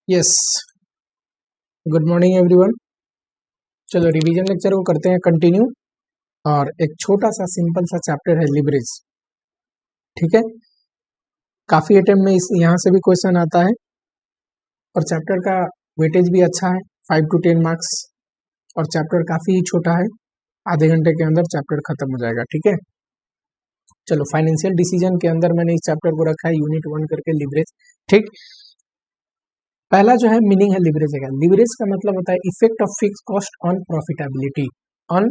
Yes, good morning everyone. चलो revision lecture को करते हैं कंटिन्यू। और एक छोटा सा सिंपल सा चैप्टर है लिवरेज। ठीक है, काफ़ी अटेम्प्ट में इस यहाँ से भी क्वेश्चन आता है और चैप्टर का वेटेज भी अच्छा है, 5 to 10 मार्क्स। और चैप्टर काफ़ी ही छोटा है, आधे घंटे के अंदर चैप्टर खत्म हो जाएगा। ठीक है, चलो फाइनेंशियल डिसीजन के अंदर मैंने इस चैप्टर को रखा है यूनिट 1 करके लिवरेज। ठीक, पहला जो है मीनिंग है लिवरेज का। लिवरेज का मतलब होता है effect of fix cost on profitability. On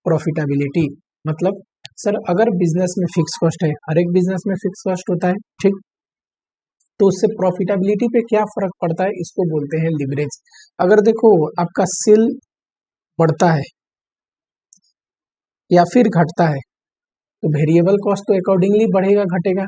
profitability मतलब सर अगर बिजनेस में फिक्स कॉस्ट है, हर एक बिजनेस में फिक्स कॉस्ट होता है, ठीक, तो उससे प्रॉफिटेबिलिटी पे क्या फर्क पड़ता है, इसको बोलते हैं लिवरेज। अगर देखो आपका सेल बढ़ता है या फिर घटता है तो वेरिएबल कॉस्ट तो अकॉर्डिंगली बढ़ेगा घटेगा,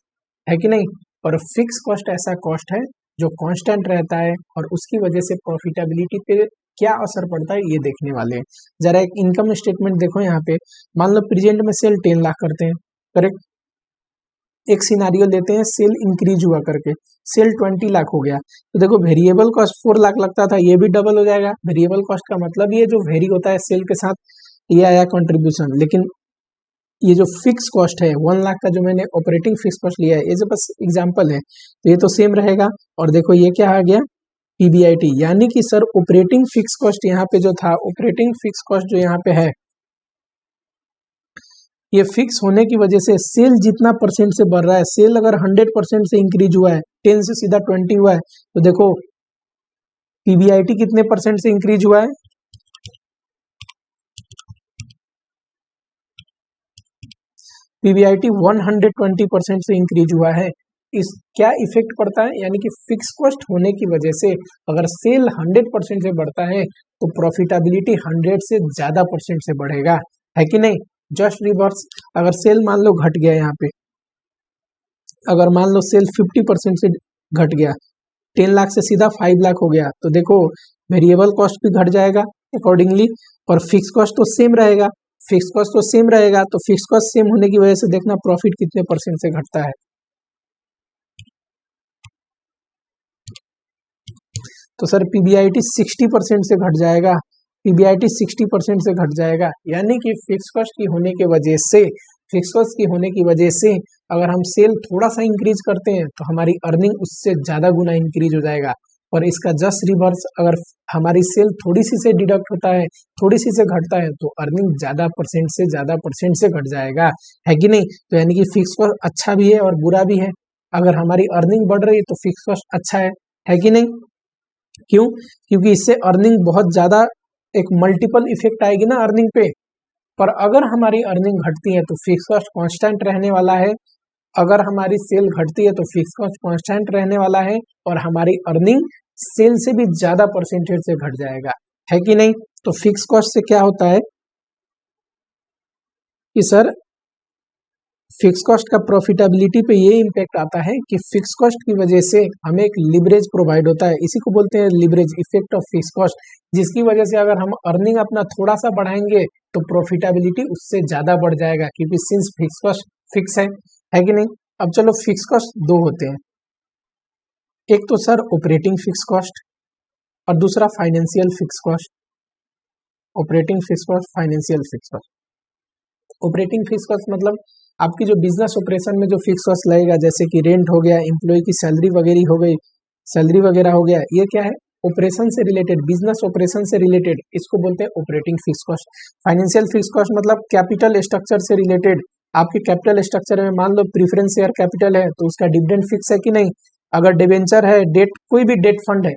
है कि नहीं। और फिक्स कॉस्ट ऐसा कॉस्ट है जो कांस्टेंट रहता है और उसकी वजह से प्रॉफिटेबिलिटी पे क्या असर पड़ता है ये देखने वाले हैं। जरा एक इनकम स्टेटमेंट देखो यहाँ पे। मान लो प्रेजेंट में सेल 10 लाख करते हैं, करेक्ट। एक सिनारियो लेते हैं, सेल इंक्रीज हुआ करके सेल 20 लाख हो गया, तो देखो वेरिएबल कॉस्ट 4 लाख लगता था, ये भी डबल हो जाएगा। वेरिएबल कॉस्ट का मतलब ये जो वेरी होता है सेल के साथ, ये आया कंट्रीब्यूशन। लेकिन ये जो फिक्स कॉस्ट है 1 लाख का, जो मैंने ऑपरेटिंग फिक्स कॉस्ट लिया है, ये जो बस एग्जांपल है, तो ये तो सेम रहेगा। और देखो ये क्या आ गया, पीबीआईटी, यानी कि सर ऑपरेटिंग फिक्स कॉस्ट यहाँ पे जो था, ऑपरेटिंग फिक्स कॉस्ट जो यहाँ पे है, ये फिक्स होने की वजह से सेल जितना परसेंट से बढ़ रहा है, सेल अगर 100% से इंक्रीज हुआ है, 10 से सीधा 20 हुआ है, तो देखो पीबीआईटी कितने परसेंट से इंक्रीज हुआ है, पीबीआईटी 120% से इंक्रीज हुआ है। इस क्या इफेक्ट पड़ता है, यानी कि फिक्स कॉस्ट होने की वजह से अगर सेल 100% से बढ़ता है तो प्रॉफिटेबिलिटी 100 से ज्यादा परसेंट से बढ़ेगा, है कि नहीं। जस्ट रिवर्स, अगर सेल मान लो घट गया, यहाँ पे अगर मान लो सेल 50% से घट गया, 10 लाख से सीधा 5 लाख हो गया, तो देखो वेरिएबल कॉस्ट भी घट जाएगा अकॉर्डिंगली और फिक्स कॉस्ट तो सेम रहेगा। फिक्स कॉस्ट तो सेम रहेगा, तो फिक्स कॉस्ट सेम होने की वजह से देखना प्रॉफिट कितने परसेंट से घटता है। तो सर पीबीआईटी 60% से घट जाएगा, पीबीआईटी 60% से घट जाएगा, यानी कि फिक्स कॉस्ट की होने की वजह से, फिक्स कॉस्ट की होने की वजह से अगर हम सेल थोड़ा सा इंक्रीज करते हैं तो हमारी अर्निंग उससे ज्यादा गुना इंक्रीज हो जाएगा। और इसका जस्ट रिवर्स, अगर हमारी सेल थोड़ी सी से डिडक्ट होता है, थोड़ी सी से घटता है, तो अर्निंग ज्यादा परसेंट से घट जाएगा, है कि नहीं। तो यानी कि फिक्स कॉस्ट अच्छा भी है और बुरा भी है। अगर हमारी अर्निंग बढ़ रही है तो फिक्स कॉस्ट अच्छा है कि नहीं। क्यों, क्योंकि इससे अर्निंग बहुत ज्यादा एक मल्टीपल इफेक्ट आएगी ना अर्निंग पे। पर अगर हमारी अर्निंग घटती है तो फिक्स कॉस्ट कांस्टेंट रहने वाला है, अगर हमारी सेल घटती है तो फिक्स कॉस्ट कांस्टेंट रहने वाला है और हमारी अर्निंग सेल से भी ज्यादा परसेंटेज से घट जाएगा, है कि नहीं। तो फिक्स कॉस्ट से क्या होता है कि सर फिक्स कॉस्ट का प्रॉफिटेबिलिटी पे ये इम्पैक्ट आता है कि फिक्स कॉस्ट की वजह से हमें एक लिवरेज प्रोवाइड होता है, इसी को बोलते हैं leverage, effect of fix cost, जिसकी वजह से अगर हम अर्निंग अपना थोड़ा सा बढ़ाएंगे तो प्रॉफिटेबिलिटी उससे ज्यादा बढ़ जाएगा, क्योंकि सिंस फिक्स कॉस्ट फिक्स है कि नहीं। अब चलो फिक्स कॉस्ट दो होते हैं, एक तो सर ऑपरेटिंग फिक्स कॉस्ट और दूसरा financial fix cost. Operating fix cost, financial fix cost. Operating fix cost मतलब आपकी जो बिजनेस ऑपरेशन में जो फिक्स कॉस्ट लगेगा, जैसे कि रेंट हो गया, एम्प्लॉय की सैलरी वगैरह हो गई, सैलरी वगैरह हो गया, ये क्या है, ऑपरेशन से रिलेटेड, बिजनेस ऑपरेशन से रिलेटेड, इसको बोलते हैं operating fix cost. Financial fix cost मतलब कैपिटल स्ट्रक्चर से रिलेटेड, आपके कैपिटल स्ट्रक्चर में मान लो प्रीफरेंस शेयर कैपिटल है तो उसका डिविडेंड फिक्स है कि नहीं। अगर डिवेंचर है, डेट, कोई भी डेट फंड है,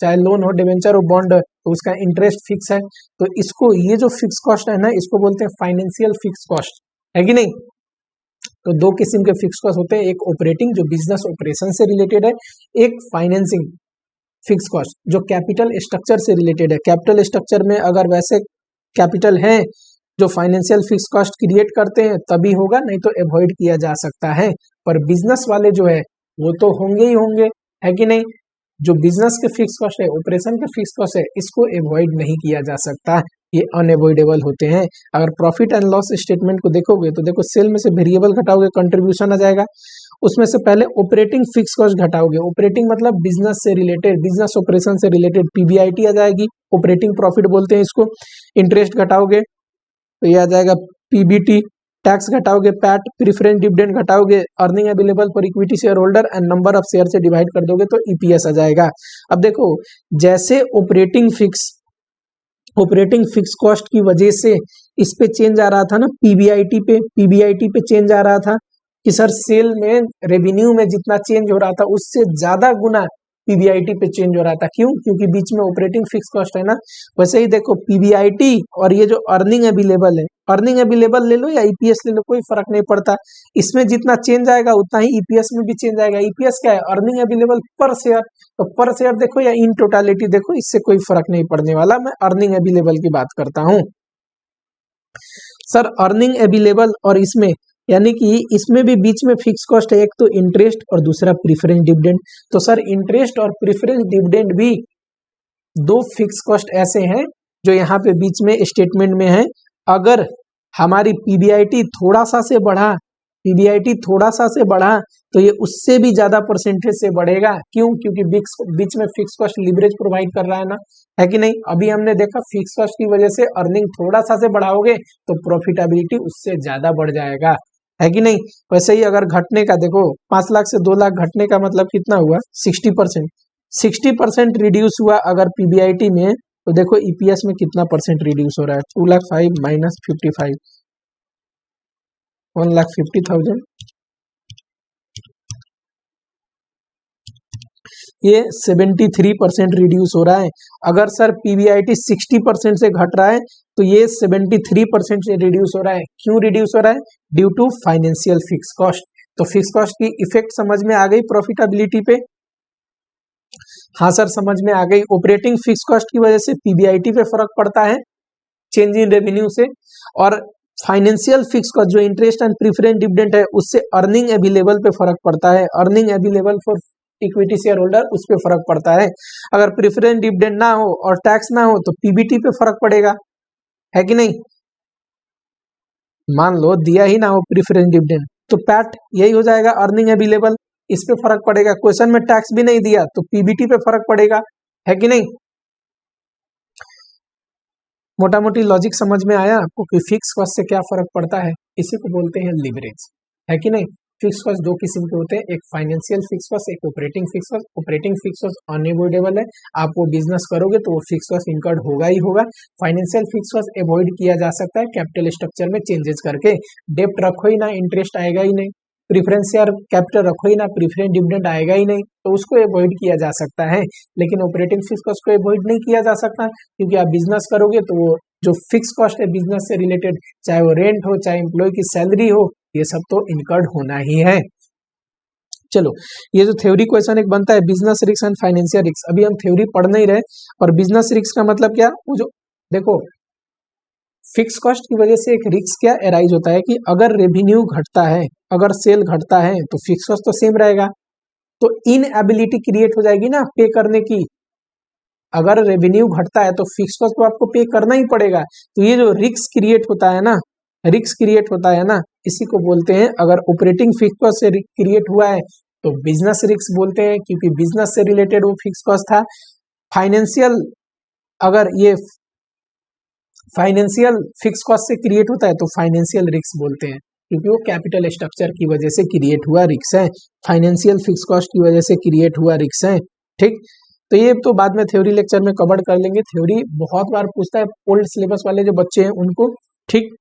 चाहे लोन हो, डिवेंचर हो, बॉन्ड, तो उसका इंटरेस्ट फिक्स है। तो इसको, ये जो फिक्स कॉस्ट है ना, इसको बोलते हैं फाइनेंशियल फिक्स कॉस्ट, है कि नहीं। तो दो किस्म के फिक्स कॉस्ट होते हैं, एक ऑपरेटिंग जो बिजनेस ऑपरेशन से रिलेटेड है, एक फाइनेंसिंग फिक्स कॉस्ट जो कैपिटल स्ट्रक्चर से रिलेटेड है। कैपिटल स्ट्रक्चर में अगर वैसे कैपिटल है जो फाइनेंशियल फिक्स कॉस्ट क्रिएट करते हैं तभी होगा, नहीं तो अवॉइड किया जा सकता है। पर बिजनेस वाले जो है वो तो होंगे ही होंगे, है कि नहीं। जो बिजनेस के फिक्स कॉस्ट है, ऑपरेशन के फिक्स कॉस्ट है, इसको अवॉइड नहीं किया जा सकता, ये अनअवॉइडेबल होते हैं। अगर प्रॉफिट एंड लॉस स्टेटमेंट को देखोगे तो देखो सेल में से वेरिएबल घटाओगे कंट्रीब्यूशन आ जाएगा, उसमें से पहले ऑपरेटिंग फिक्स कॉस्ट घटाओगे, ऑपरेटिंग मतलब बिजनेस से रिलेटेड, बिजनेस ऑपरेशन से रिलेटेड, पीबीआईटी आ जाएगी, ऑपरेटिंग प्रॉफिट बोलते हैं इसको। इंटरेस्ट घटाओगे तो ये आ जाएगा पीबीटी, टैक्स घटाओगे पैट, प्रीफरेंस डिविडेंड घटाओगे earning available for equity share holder and number of share से डिवाइड कर दोगे तो ईपीएस आ जाएगा। अब देखो जैसे ऑपरेटिंग फिक्स कॉस्ट की वजह से इस पे चेंज आ रहा था ना, पीबीआईटी पे चेंज आ रहा था कि सर सेल में रेवेन्यू में जितना चेंज हो रहा था उससे ज्यादा गुना पीबीआईटी पे चेंज हो रहा था। क्यों? क्योंकि बीच में ऑपरेटिंग फिक्स कॉस्ट है ना। वैसे ही देखो पीबीआईटी और ये जो अर्निंग अवेलेबल है, अर्निंग अवेलेबल ले लो या ईपीएस ले लो, कोई फर्क नहीं पड़ता। इसमें जितना चेंज आएगा उतना ही ईपीएस में भी चेंज आएगा। ईपीएस क्या है? अर्निंग अवेलेबल पर शेयर, तो पर शेयर देखो या इन टोटालिटी देखो, इससे कोई फर्क नहीं पड़ने वाला। मैं अर्निंग अवेलेबल की बात करता हूं सर। अर्निंग अवेलेबल और इसमें यानी कि इसमें भी बीच में फिक्स कॉस्ट है, एक तो इंटरेस्ट और दूसरा प्रीफरेंस डिविडेंड। तो सर इंटरेस्ट और प्रीफरेंस डिविडेंड भी दो फिक्स कॉस्ट ऐसे हैं जो यहाँ पे बीच में स्टेटमेंट में है। अगर हमारी पीबीआईटी थोड़ा सा से बढ़ा तो ये उससे भी ज्यादा परसेंटेज से बढ़ेगा। क्यों? क्योंकि बीच में फिक्स कॉस्ट लिवरेज प्रोवाइड कर रहा है ना, है कि नहीं। अभी हमने देखा फिक्स कॉस्ट की वजह से अर्निंग थोड़ा सा से बढ़ाओगे तो प्रॉफिटेबिलिटी उससे ज्यादा बढ़ जाएगा, है कि नहीं। वैसे ही अगर घटने का देखो 5 लाख से 2 लाख घटने का मतलब कितना हुआ? 60% रिड्यूस हुआ अगर पीबीआईटी में, तो देखो ईपीएस में कितना परसेंट रिड्यूस हो रहा है? 2,05,000 माइनस 55, 1,50,000, ये 73% रिड्यूस हो रहा है। अगर सर पीबीआईटी 60% से घट रहा है तो ये 73% से रिड्यूस हो रहा है। क्यों रिड्यूस हो रहा है? Due to financial fix cost. तो फिक्स कॉस्ट की इफेक्ट समझ में आ गई प्रॉफिटेबिलिटी पे? हाँ सर समझ में आ गई। ऑपरेटिंग फिक्स कॉस्ट की वजह से पीबीआईटी पे फर्क पड़ता है चेंज इन रेवेन्यू से, और फाइनेंशियल फिक्स कॉस्ट जो इंटरेस्ट एंड प्रीफरेंस डिविडेंड है उससे अर्निंग अवेलेबल पे फर्क पड़ता है। Earning available for equity share holder उस पे फर्क पड़ता है। अगर प्रीफरेंस डिविडेंड ना हो और टैक्स ना हो तो पीबीटी पे फर्क पड़ेगा, है कि नहीं। मान लो दिया ही ना हो प्रीफरेंस डिविडेंड तो पैट यही हो जाएगा अर्निंग अवेलेबल, इस पे फर्क पड़ेगा। क्वेश्चन में टैक्स भी नहीं दिया तो पीबीटी पे फर्क पड़ेगा, है कि नहीं। मोटा मोटी लॉजिक समझ में आया आपको कि फिक्स कॉस्ट से क्या फर्क पड़ता है? इसी को बोलते हैं लिवरेज, है कि नहीं। फिक्स कॉस्ट दो किस्म के होते हैं, एक फाइनेंशियल फिक्स कॉस्ट, एक operating fix cost. Operating fix cost unavoidable है, आप वो बिजनेस करोगे तो वो फिक्स कॉस्ट इनकर्ड होगा ही होगा। फाइनेंशियल फिक्स कॉस्ट अवॉइड किया जा सकता है कैपिटल स्ट्रक्चर में चेंजेस करके। डेप्ट रखो ही ना, इंटरेस्ट आएगा ही नहीं। प्रीफरेंस शेयर कैपिटल रखो ही ना, प्रीफरेंस डिविडेंड आएगा ही नहीं, तो उसको अवॉइड किया जा सकता है। लेकिन ऑपरेटिंग फिक्स कॉस्ट को अवॉइड नहीं किया जा सकता, क्योंकि आप बिजनेस करोगे तो वो जो फिक्स कॉस्ट है बिजनेस से रिलेटेड, चाहे वो रेंट हो चाहे एम्प्लॉय की सैलरी हो, ये सब तो इनकर्ड होना ही है। चलो ये जो थ्योरी क्वेश्चन एक बनता है business risk and financial risk, अभी हम थ्योरी पढ़ नहीं रहे। और बिजनेस रिस्क का मतलब क्या? वो जो देखो फिक्स कॉस्ट की वजह से एक रिस्क क्या एराइज होता है कि अगर रेवेन्यू घटता है, अगर सेल घटता है तो फिक्स कॉस्ट तो सेम रहेगा, तो इनएबिलिटी क्रिएट हो जाएगी ना पे करने की। अगर रेवेन्यू घटता है तो फिक्स कॉस्ट तो आपको पे करना ही पड़ेगा। तो ये जो रिस्क क्रिएट होता है ना, इसी को बोलते हैं, अगर ऑपरेटिंग फिक्स कॉस्ट से क्रिएट हुआ है तो बिजनेस रिस्क बोलते हैं, क्योंकि बिजनेस से रिलेटेड वो फिक्स कॉस्ट था। फाइनेंशियल, अगर ये फाइनेंशियल फिक्स कॉस्ट से क्रिएट होता है तो फाइनेंशियल रिस्क बोलते हैं, क्योंकि वो कैपिटल स्ट्रक्चर की वजह से क्रिएट हुआ रिस्क है, फाइनेंशियल फिक्स कॉस्ट की वजह से क्रिएट हुआ रिस्क है। ठीक, तो ये तो बाद में थ्योरी लेक्चर में कवर कर लेंगे। थ्योरी बहुत बार पूछता है ओल्ड सिलेबस वाले जो बच्चे हैं उनको। ठीक,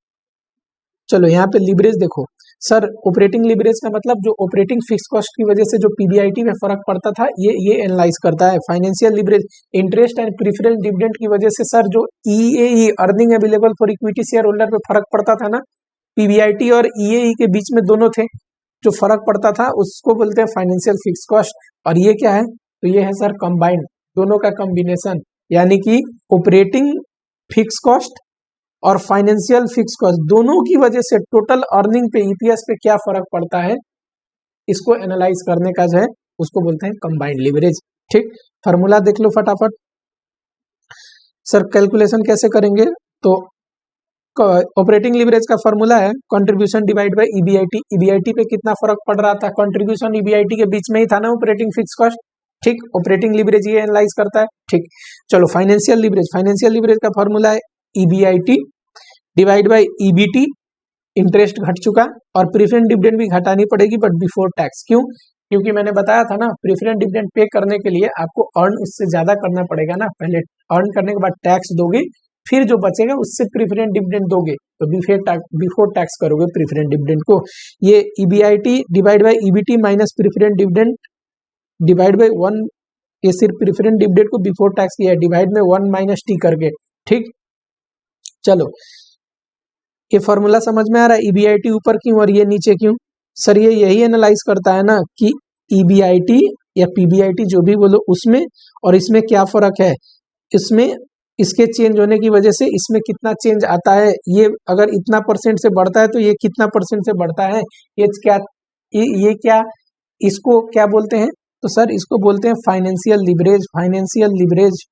चलो यहाँ पे लिवरेज देखो सर, ऑपरेटिंग लिवरेज का मतलब जो ऑपरेटिंग फिक्स कॉस्ट की वजह से जो पीबीआईटी में फर्क पड़ता था ये एनालाइज करता है। Financial leverage interest and preference dividend की वजह से सर जो ईएई earning available for equity share holder पे फर्क पड़ता था ना, पीबीआईटी और ईएई के बीच में दोनों थे, जो फर्क पड़ता था उसको बोलते हैं फाइनेंशियल फिक्स कॉस्ट। और ये क्या है? तो ये है सर कंबाइंड, दोनों का कॉम्बिनेशन, यानी कि ऑपरेटिंग फिक्स कॉस्ट और फाइनेंशियल फिक्स कॉस्ट दोनों की वजह से टोटल अर्निंग पे ईपीएस पे क्या फर्क पड़ता है, इसको एनालाइज करने का जो है उसको बोलते हैं कंबाइंड लिवरेज। ठीक, फार्मूला देख लो फटाफट। सर कैलकुलेशन कैसे करेंगे? तो ऑपरेटिंग लीवरेज का फॉर्मूला है contribution divide by EBIT. EBIT पे कितना फर्क पड़ रहा था, कंट्रीब्यूशन ईबीआईटी के बीच में ही था ना ऑपरेटिंग फिक्स कॉस्ट। ठीक, ऑपरेटिंग लीवरेज ये एनालाइज करता है। ठीक, चलो फाइनेंशियल लीवरेज, फाइनेंशियल लीवरेज का फॉर्मूला है EBIT divide by EBT. Interest घट चुका और प्रेफरेंस डिविडेंड भी घटानी पड़ेगी बट बिफोर टैक्स। क्यों? क्योंकि मैंने बताया था ना प्रेफरेंस डिविडेंड पे करने के लिए आपको अर्न उससे ज्यादा करना पड़ेगा ना, पहले अर्न करने के बाद टैक्स दोगे, फिर जो बचेगा उससे प्रेफरेंस डिविडेंड दोगे, तो बिफोर टैक्स करोगे प्रेफरेंस डिविडेंड को। ये EBIT divide by EBT minus preference dividend divide by 1, ये सिर्फ प्रेफरेंस डिविडेंड को बिफोर टैक्स किया है, डिवाइड में 1 माइनस टी करके। ठीक, चलो ये फॉर्मूला समझ में आ रहा है? ईबीआईटी ऊपर क्यों और ये नीचे क्यों? सर ये यही एनालाइज करता है ना कि ईबीआईटी या पीबीआईटी जो भी बोलो उसमें और इसमें क्या फर्क है, इसमें इसके चेंज होने की वजह से इसमें कितना चेंज आता है। ये अगर इतना परसेंट से बढ़ता है तो ये कितना परसेंट से बढ़ता है, ये क्या इसको क्या बोलते हैं? तो सर इसको बोलते हैं फाइनेंशियल लीवरेज। फाइनेंशियल लीवरेज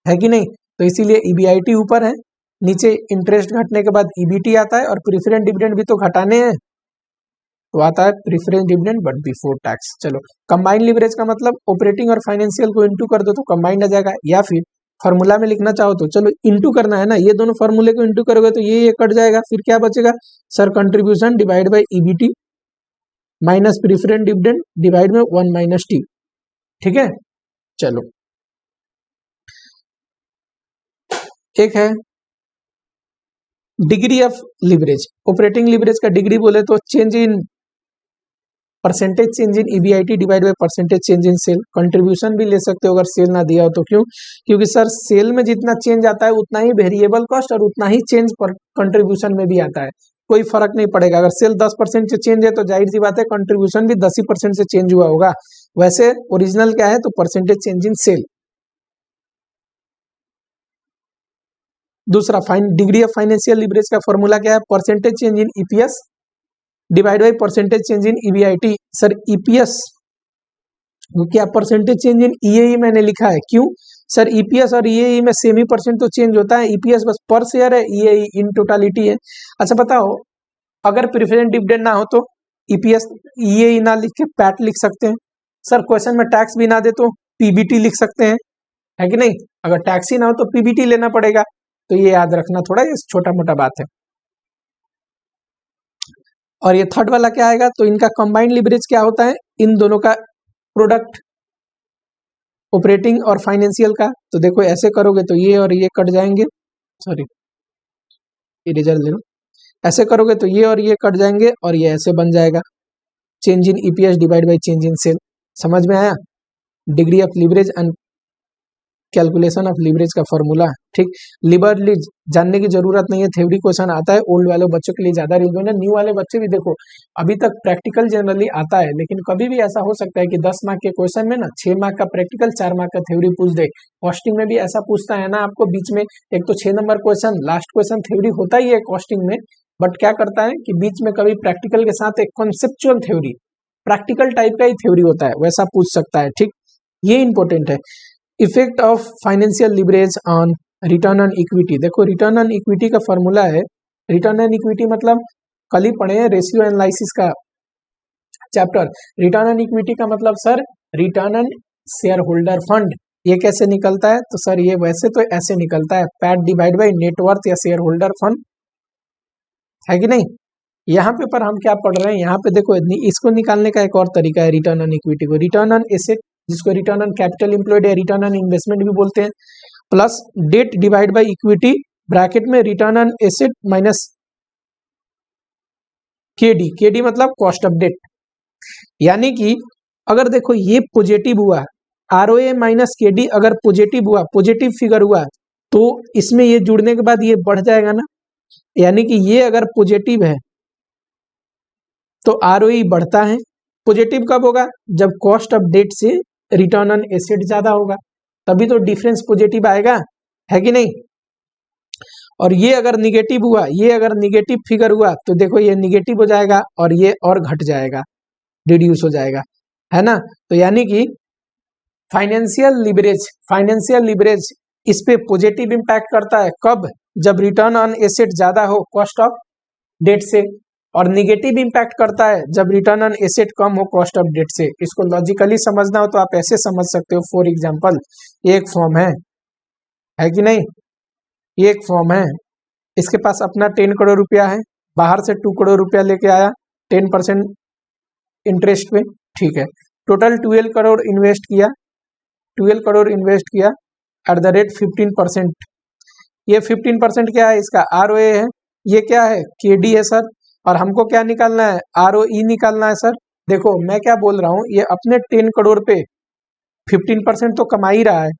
है कि नहीं? तो इसीलिए ईबीआईटी ऊपर है, नीचे इंटरेस्ट घटने के बाद ईबीटी आता है और प्रेफरेंस डिविडेंड भी तो घटाने हैं, तो आता है preference dividend but before tax. चलो कंबाइंड लीवरेज का मतलब ऑपरेटिंग और फाइनेंशियल को इनटू कर दो तो कंबाइंड आ जाएगा, या फिर फॉर्मूला में लिखना चाहो तो चलो इनटू करना है ना, ये दोनों फॉर्मूले को इनटू करोगे तो ये कट जाएगा, फिर क्या बचेगा sir? Contribution divide by EBT minus preference dividend divide में 1 माइनस टी। ठीक है, चलो एक है degree of leverage. Operating leverage का डिग्री बोले तो change in percentage change in EBIT divide by percentage change in sale. Contribution भी ले सकते हो अगर सेल ना दिया हो तो। क्यों? क्योंकि सर सेल में जितना चेंज आता है उतना ही वेरिएबल कॉस्ट और उतना ही चेंज पर कंट्रीब्यूशन में भी आता है, कोई फर्क नहीं पड़ेगा। अगर सेल 10% से चेंज है तो जाहिर सी बात है कंट्रीब्यूशन भी 10 ही % से चेंज हुआ होगा। वैसे ओरिजिनल क्या है? तो परसेंटेज चेंज इन सेल। दूसरा डिग्री ऑफ फाइनेंशियल लीवरेज का फॉर्मूला क्या है? Percentage change in EPS divide by percentage change in EBIT. Sir EPS क्या परसेंटेज चेंज इन ईएई मैंने लिखा है, क्यों सर? ईपीएस और ईएई में सेम ही % तो चेंज होता है, ईपीएस बस पर शेयर है, ईएई इन टोटालिटी है। अच्छा बताओ अगर प्रेफरेंस डिविडेंड ना हो तो ईपीएस ईएई ना लिख के पैट लिख सकते हैं। सर क्वेश्चन में टैक्स भी ना दे तो पीबीटी लिख सकते हैं, है कि नहीं? अगर टैक्स ही ना हो तो पीबीटी लेना पड़ेगा, तो ये याद रखना, थोड़ा ये छोटा मोटा बात है। और ये थर्ड वाला क्या आएगा? तो इनका कंबाइंड लीवरेज क्या होता है? इन दोनों का प्रोडक्ट, ऑपरेटिंग और फाइनेंशियल का। तो देखो ऐसे करोगे तो ये और ये कट जाएंगे, सॉरी इरेजर ले लो, ऐसे करोगे तो ये और ये कट जाएंगे और ये ऐसे बन जाएगा change in EPS divide by change in sale. समझ में आया? Degree of leverage and calculation of leverage का फॉर्मूला। ठीक, लीवरेज जानने की जरूरत नहीं है, थ्योरी क्वेश्चन आता है, ओल्ड वाले बच्चों के लिए ज्यादा रिलेवेंट है। न्यू वाले बच्चे भी देखो अभी तक प्रैक्टिकल जनरली आता है, लेकिन कभी भी ऐसा हो सकता है कि 10 मार्क के क्वेश्चन में ना 6 मार्क का प्रैक्टिकल 4 मार्क का थ्योरी पूछ दे। कॉस्टिंग में भी ऐसा पूछता है ना आपको, बीच में एक तो 6 number question last question theory होता ही है कॉस्टिंग में, बट क्या करता है कि बीच में कभी प्रैक्टिकल के साथ एक कॉन्सेप्चुअल थ्योरी, प्रैक्टिकल टाइप का ही थ्योरी होता है, वैसा पूछ सकता है। ठीक, ये इंपॉर्टेंट है। Effect of financial leverage on return on equity. देखो रिटर्न ऑन इक्विटी का फॉर्मूला है, रिटर्न ऑन इक्विटी मतलब कल ही पढ़े हैं रेशियो एनालिसिस का चैप्टर। रिटर्न ऑन इक्विटी का मतलब sir return on share holder fund. ये कैसे निकलता है? तो सर ये वैसे तो ऐसे निकलता है, पैट डिवाइड बाय नेटवर्थ या शेयर होल्डर फंड, है कि नहीं? यहाँ पे पर हम क्या पढ़ रहे हैं, यहाँ पे देखो इसको निकालने का एक और तरीका है रिटर्न ऑन इक्विटी को। रिटर्न ऑन एसेट, जिसको रिटर्न ऑन कैपिटल एम्प्लॉयड या रिटर्न ऑन इन्वेस्टमेंट भी बोलते हैं, plus debt divide by equity bracket में return on asset minus KD. KD मतलब कॉस्ट ऑफ डेट। यानी कि अगर देखो ये पॉजिटिव हुआ, आरओए माइनस केडी अगर पॉजिटिव हुआ, पॉजिटिव फिगर हुआ, तो इसमें ये जुड़ने के बाद ये बढ़ जाएगा ना। यानी कि ये अगर पॉजिटिव है तो आरओई बढ़ता है। पॉजिटिव कब होगा? जब कॉस्ट ऑफ डेट से रिटर्न ऑन एसेट ज्यादा होगा, तभी तो डिफरेंस पॉजिटिव आएगा, है कि नहीं? और ये अगर निगेटिव हुआ, ये अगर निगेटिव फिगर हुआ तो देखो ये निगेटिव हो जाएगा और ये और घट जाएगा, रिड्यूस हो जाएगा, है ना? तो यानी कि फाइनेंशियल लीवरेज इस पे पॉजिटिव इंपैक्ट करता है, कब? जब रिटर्न ऑन एसेट ज्यादा हो कॉस्ट ऑफ डेट से, और निगेटिव इंपैक्ट करता है जब रिटर्न ऑन एसेट कम हो कॉस्ट ऑफ डेट से। इसको लॉजिकली समझना हो तो आप ऐसे समझ सकते हो। फॉर एग्जांपल एक फॉर्म है कि नहीं, ये एक फॉर्म है, इसके पास अपना 10 करोड़ रुपया है, बाहर से 2 करोड़ रुपया लेके आया 10% इंटरेस्ट पे, ठीक है। टोटल 12 करोड़ इन्वेस्ट किया, 12 करोड़ इन्वेस्ट किया एट द रेट 15%। ये 15% क्या है, इसका ROA है। ये क्या है, KD है सर। और हमको क्या निकालना है, ROE निकालना है सर। देखो मैं क्या बोल रहा हूँ, ये अपने 10 करोड़ पे 15% तो कमा ही रहा है,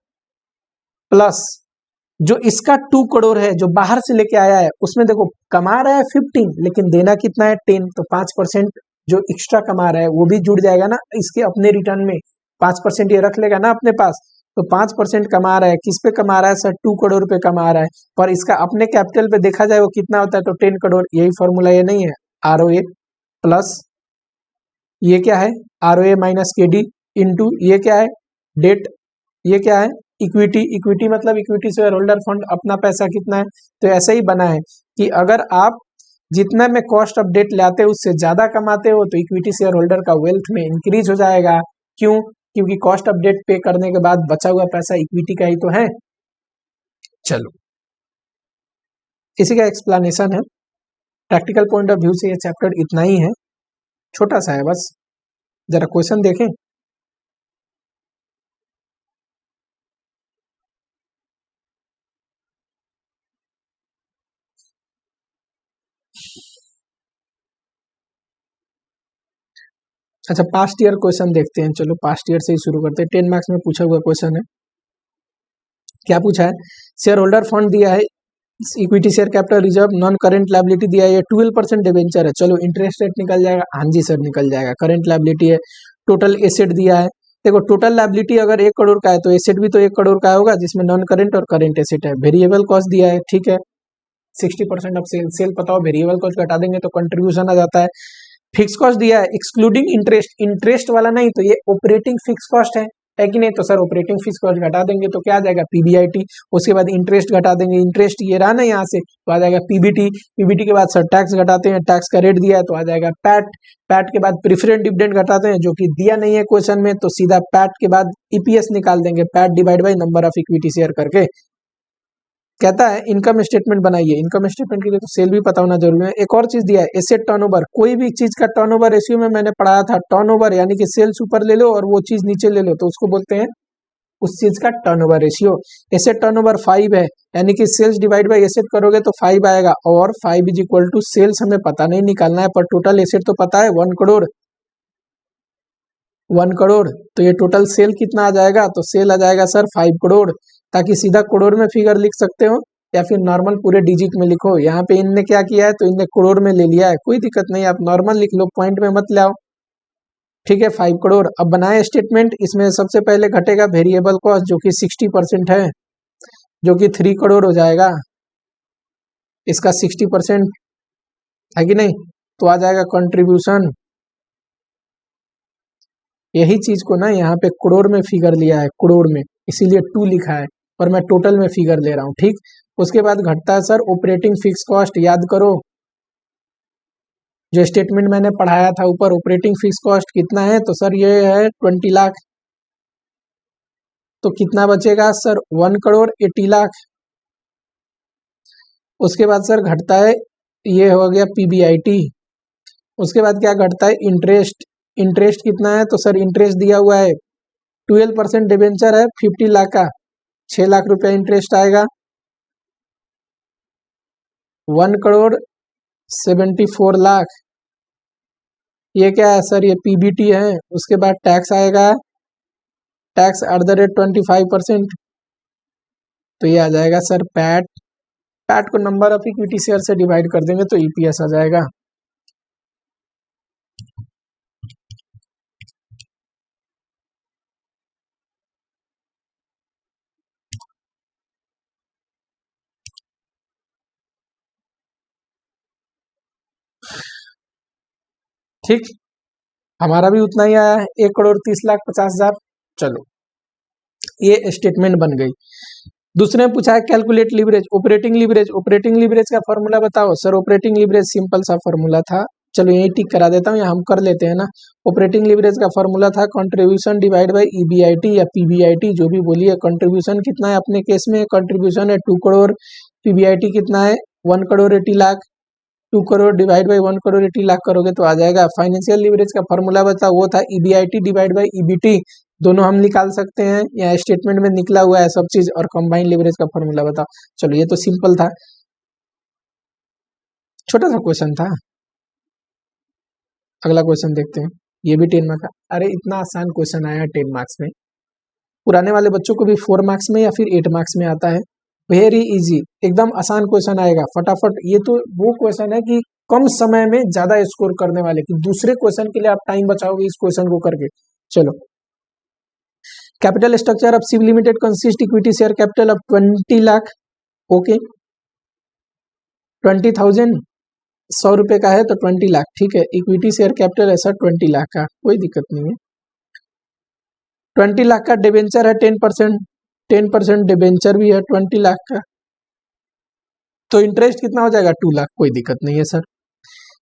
प्लस जो इसका 2 करोड़ है जो बाहर से लेके आया है उसमें देखो कमा रहा है 15, लेकिन देना कितना है 10, तो 5% जो एक्स्ट्रा कमा रहा है वो भी जुड़ जाएगा ना इसके अपने रिटर्न में। 5% ये रख लेगा ना अपने पास, तो 5% कमा रहा है। किस पे कमा रहा है सर, 2 करोड़ पे कमा रहा है। पर इसका अपने कैपिटल पे देखा जाए वो कितना होता है, तो 10 करोड़। यही फॉर्मूला ये नहीं है, ROA प्लस ये क्या है, ROA माइनस KD इंटू ये क्या है, डेट, ये क्या है, इक्विटी। इक्विटी मतलब इक्विटी शेयर होल्डर फंड, अपना पैसा कितना है। तो ऐसा ही बना है कि अगर आप जितना में कॉस्ट ऑफ डेट लाते हो उससे ज्यादा कमाते हो तो इक्विटी शेयर होल्डर का वेल्थ में इंक्रीज हो जाएगा। क्यों, क्योंकि कॉस्ट ऑफ डेट पे करने के बाद बचा हुआ पैसा इक्विटी का ही तो है। चलो इसी का एक्सप्लेनेशन है। प्रैक्टिकल पॉइंट ऑफ व्यू से ये चैप्टर इतना ही है, छोटा सा है बस। जरा क्वेश्चन देखें। अच्छा पास्ट ईयर क्वेश्चन देखते हैं, चलो पास्ट ईयर से ही शुरू करते हैं। 10 मार्क्स में पूछा हुआ क्वेश्चन है। क्या पूछा है, शेयर होल्डर फंड दिया है, equity share capital reserve, non current liability दिया है, 12% डिवेंचर है। चलो इंटरेस्ट रेट निकल जाएगा, हाँ जी सर निकल जाएगा। करेंट लायबिलिटी है, टोटल एसेट दिया है। देखो टोटल लायबिलिटी अगर 1 करोड़ का है तो एसेट भी तो 1 करोड़ का होगा, जिसमें नॉन करेंट और करेंट एसेट है। वेरिएबल कॉस्ट दिया है, ठीक है, 60% ऑफ सेल। सेल पता हो, वेरिएबल कॉस्ट घटा देंगे तो कंट्रीब्यूशन आ जाता है। फिक्स कॉस्ट दिया है एक्सक्लूडिंग इंटरेस्ट, इंटरेस्ट वाला नहीं, तो ये ऑपरेटिंग फिक्स कॉस्ट है कि नहीं। तो सर ऑपरेटिंग फिक्स कॉस्ट घटा देंगे तो क्या आ जाएगा, PBIT। उसके बाद इंटरेस्ट घटा देंगे, इंटरेस्ट ये रहा ना यहाँ से, तो आ जाएगा PBT। PBT के बाद सर टैक्स घटाते हैं, टैक्स का रेट दिया है तो आ जाएगा पैट। पैट के बाद प्रेफरेंस डिविडेंड घटाते हैं जो कि दिया नहीं है क्वेश्चन में, तो सीधा पैट के बाद EPS निकाल देंगे, PAT divide by number of equity share करके। कहता है इनकम स्टेटमेंट बनाइए। इनकम स्टेटमेंट के लिए तो सेल भी पता होना जरूरी है। एक और चीज दिया है एसेट टर्नओवर। कोई भी चीज का टर्नओवर रेशियो में मैंने पढ़ाया था, टर्नओवर यानी कि सेल्स ऊपर ले लो और वो चीज नीचे ले लो तो उसको बोलते हैं उस चीज का टर्नओवर रेशियो। एसेट टर्नओवर 5 है, यानी कि सेल्स डिवाइड बाय एसेट करोगे तो 5 आएगा, और 5 इज इक्वल टू सेल्स हमें पता नहीं निकालना है, पर टोटल एसेट तो पता है 1 करोड़। 1 करोड़, तो ये टोटल सेल कितना आ जाएगा, तो सेल आ जाएगा सर 5 करोड़। ताकि सीधा करोड़ में फिगर लिख सकते हो या फिर नॉर्मल पूरे डिजिट में लिखो। यहाँ पे इनने क्या किया है, तो इनने करोड़ में ले लिया है, कोई दिक्कत नहीं, आप नॉर्मल लिख लो, पॉइंट में मत ले आओ, ठीक है। 5 करोड़। अब बनाए स्टेटमेंट, इसमें सबसे पहले घटेगा वेरिएबल कॉस्ट जो कि 60% है, जो कि 3 करोड़ हो जाएगा। इसका 60% है कि नहीं, तो आ जाएगा कंट्रीब्यूशन। यही चीज को ना यहाँ पे करोड़ में फिगर लिया है, करोड़ में, इसीलिए 2 लिखा है, और मैं टोटल में फिगर ले रहा हूँ, ठीक। उसके बाद घटता है सर ऑपरेटिंग फिक्स कॉस्ट। याद करो जो स्टेटमेंट मैंने पढ़ाया था ऊपर, ऑपरेटिंग फिक्स कॉस्ट कितना है, तो सर ये है 20 लाख। तो कितना बचेगा सर, 1 करोड़ 80 लाख। उसके बाद सर घटता है, ये हो गया PBIT। उसके बाद क्या घटता है, इंटरेस्ट। इंटरेस्ट कितना है, तो सर इंटरेस्ट दिया हुआ है 12% डिबेंचर है 50 लाख का, 6 लाख रुपया इंटरेस्ट आएगा। 1 करोड़ 74 लाख, ये क्या है सर, ये PBT है। उसके बाद टैक्स आएगा, टैक्स एट द रेट 25%, तो ये आ जाएगा सर पैट। पैट को नंबर ऑफ इक्विटी शेयर से डिवाइड कर देंगे तो EPS आ जाएगा। ठीक, हमारा भी उतना ही आया है, 1 करोड़ 30 लाख 50 हजार। चलो ये स्टेटमेंट बन गई। दूसरे में पूछा है calculate leverage, operating leverage, operating leverage का फॉर्मूला बताओ। सर ऑपरेटिंग लीवरेज सिंपल सा फॉर्मूला था, चलो यही टिक करा देता हूँ, या हम कर लेते हैं ना। ऑपरेटिंग लीवरेज का फॉर्मूला था कंट्रीब्यूशन डिवाइड बाय ईबीआईटी या पीबीआईटी, जो भी बोलिए। कंट्रीब्यूशन कितना है अपने केस में, कंट्रीब्यूशन है 2 करोड़, पीबीआईटी कितना है 1 करोड़ 80 लाख। 2 करोड़ डिवाइड बाई 1 करोड़ 80 लाख करोगे तो आ जाएगा। फाइनेंशियल लीवरेज का फॉर्मूला बता, वो था ईबीआईटी डिवाइड बाई ईबीटी, दोनों हम निकाल सकते हैं, या स्टेटमेंट में निकला हुआ है सब चीज। और कंबाइंड लीवरेज का फॉर्मूला बताओ। चलो ये तो सिंपल था, छोटा सा क्वेश्चन था। अगला क्वेश्चन देखते हैं, ये भी 10 मार्क्स का। अरे इतना आसान क्वेश्चन आया 10 मार्क्स में, पुराने वाले बच्चों को भी 4 मार्क्स में या फिर 8 मार्क्स में आता है। वेरी इजी, एकदम आसान क्वेश्चन आएगा फटाफट। ये तो वो क्वेश्चन है कि कम समय में ज्यादा स्कोर करने वाले, कि दूसरे क्वेश्चन के लिए आप टाइम बचाओगे इस क्वेश्चन को करके। चलो, capital structure of Shiv limited consist equity share capital of 20 lakh. Okay, 20,000 100 रुपए का है तो 20 लाख, ठीक है। इक्विटी शेयर कैपिटल ऐसा 20 लाख का, कोई दिक्कत नहीं है। 20 लाख का डिबेंचर है 10% डिबेंचर भी है 20 लाख का, तो इंटरेस्ट कितना हो जाएगा 2 लाख, कोई दिक्कत नहीं है sir.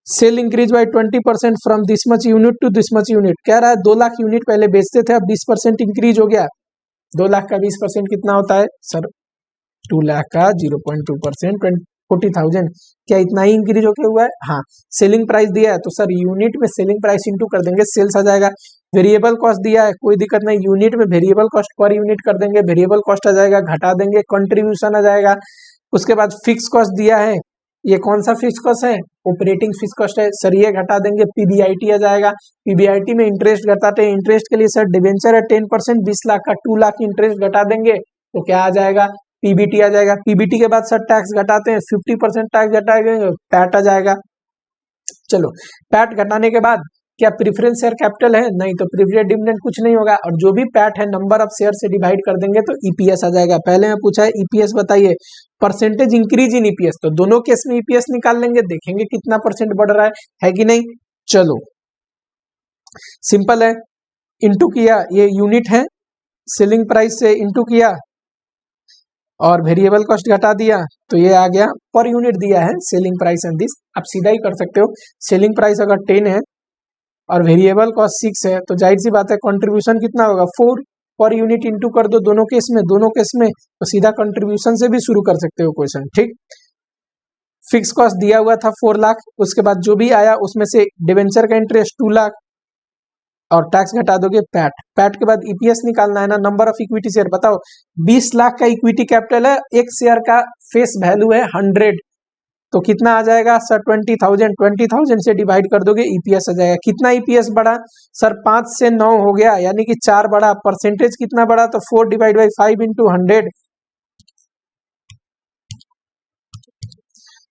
Sale increase by 20% from this much unit to this much unit, कह रहा है 2 लाख यूनिट पहले बेचते थे, अब 20% इंक्रीज हो गया। 2 लाख का 20% कितना होता है सर, 2 लाख का 0.2% 40,000, क्या इतना ही इंक्रीज होके हुआ है? हाँ। सेलिंग प्राइस दिया है तो सर यूनिट में सेलिंग प्राइस इंटू कर देंगे, सेल्स आ जाएगा। वेरिएबल कॉस्ट दिया है, कोई दिक्कत नहीं, यूनिट में वेरिएबल कॉस्ट पर यूनिट कर देंगे, वेरिएबल कॉस्ट आ जाएगा, घटा देंगे, कंट्रीब्यूशन आ जाएगा। उसके बाद फिक्स कॉस्ट दिया है, ये कौन सा फिक्स कॉस्ट है, ऑपरेटिंग फिक्स कॉस्ट है सर, ये घटा देंगे, पीबीआईटी आ जाएगा। पीबीआईटी में इंटरेस्ट घटाते हैं, इंटरेस्ट के लिए सर डिवेंचर है 10%, 20 लाख का 2 लाख इंटरेस्ट घटा देंगे तो क्या आ जाएगा, पीबीटी आ जाएगा। पीबीटी के बाद सर टैक्स घटाते हैं, 50% टैक्स घटाएंगे, पैट आ जाएगा। चलो, पैट घटाने के बाद क्या प्रेफरेंस शेयर कैपिटल है, नहीं, तो प्रेफरेंस डिविडेंड कुछ नहीं होगा, और जो भी पैट है नंबर ऑफ शेयर से डिवाइड कर देंगे तो ईपीएस आ जाएगा। पहले में पूछा है ईपीएस बताइए, परसेंटेज इंक्रीज इन ईपीएस, तो दोनों केस में ईपीएस निकाल लेंगे, देखेंगे कितना परसेंट बढ़ रहा है कि नहीं। चलो सिंपल है, इंटू किया, ये यूनिट है, सेलिंग प्राइस से इंटू किया और वेरिएबल कॉस्ट घटा दिया तो ये आ गया, पर यूनिट दिया है सेलिंग प्राइस एंड दिस, आप सीधा ही कर सकते हो। सेलिंग प्राइस अगर 10 है और वेरिएबल कॉस्ट 6 है तो जाहिर सी बात है कंट्रीब्यूशन कितना होगा 4, पर यूनिट इंटू कर दो दोनों केस में तो सीधा कंट्रीब्यूशन से भी शुरू कर सकते हो क्वेश्चन, ठीक। फिक्स कॉस्ट दिया हुआ था 4 लाख, उसके बाद जो भी आया उसमें से डिवेंचर का इंटरेस्ट 2 लाख और टैक्स घटा दोगे पैट के बाद ईपीएस निकालना है ना, नंबर ऑफ इक्विटी शेयर बताओ। 20 लाख का इक्विटी कैपिटल है, एक शेयर का फेस वैल्यू है 100, तो कितना आ जाएगा सर 20,000 से डिवाइड कर दोगे ईपीएस आ जाएगा। कितना ईपीएस बढ़ा सर, 5 से 9 हो गया, यानी कि 4 बढ़ा। परसेंटेज कितना बढ़ा, तो 4 divide by 5 into 100,